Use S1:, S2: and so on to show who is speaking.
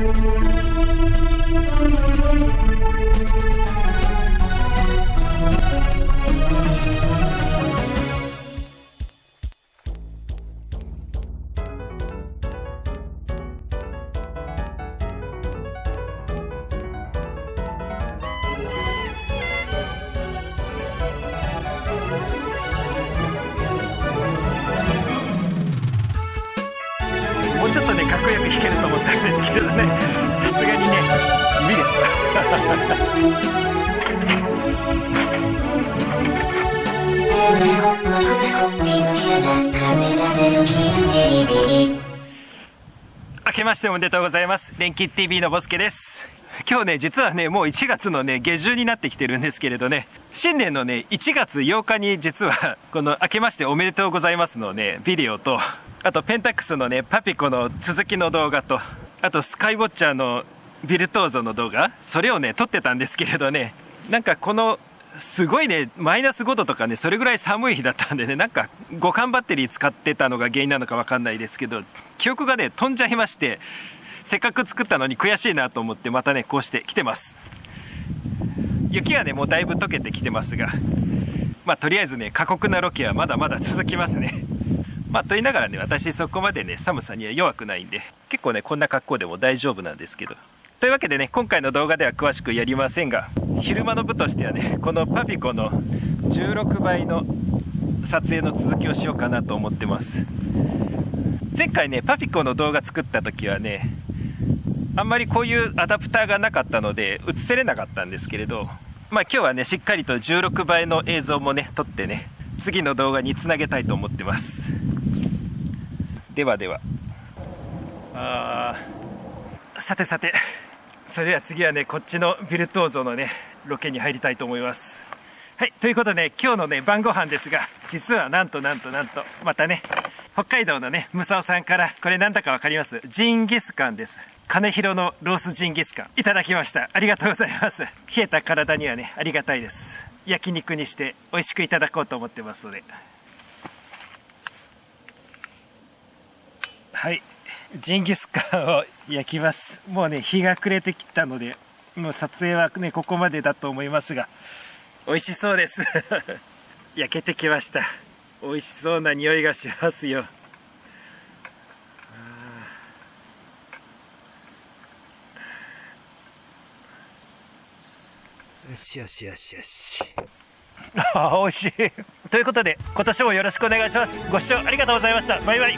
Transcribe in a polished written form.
S1: もうちょっとねかっこよく弾けると思ったんですけどね、さすがにね無理です明けましておめでとうございます。連キ TV のボスケです。今日ね実はねもう1月のね下旬になってきてるんですけれどね、新年のね1月8日に実はこの明けましておめでとうございますのねビデオと、あとペンタックスのねパピコの続きの動画と、あとスカイウォッチャーのビルトーゾの動画、それをね撮ってたんですけれどね、なんかこのすごいねマイナス5度とかねそれぐらい寒い日だったんでね、なんか互換バッテリー使ってたのが原因なのかわかんないですけど、記憶がね飛んじゃいまして、せっかく作ったのに悔しいなと思ってまたねこうして来てます。雪はねもうだいぶ溶けてきてますが、まあとりあえずね過酷なロケはまだまだ続きますね。まあと言いながらね私そこまでね寒さには弱くないんで、結構ねこんな格好でも大丈夫なんですけど、というわけでね今回の動画では詳しくやりませんが、昼間の部としてはねこのパピコの16倍の撮影の続きをしようかなと思ってます。前回ねパピコの動画作った時はねあんまりこういうアダプターがなかったので映せれなかったんですけれど、まあ今日はねしっかりと16倍の映像もね撮ってね次の動画につなげたいと思ってます。ではでは、さてさて、それでは次はねこっちのビルトーゾのねロケに入りたいと思います。はい、ということで今日のね晩ご飯ですが、実はなんとまたね北海道のねムサオさんから、これなんだかわかります？ジンギスカンです。金広のロースジンギスカンいただきました。ありがとうございます。冷えた体にはねありがたいです。焼肉にして美味しくいただこうと思ってますので、はい、ジンギスカンを焼きます。もうね日が暮れてきたのでもう撮影はねここまでだと思いますが、美味しそうです焼けてきました。美味しそうな匂いがしますよ。よしよしよしよし美味しいということで今年もよろしくお願いします。ご視聴ありがとうございました。バイバイ。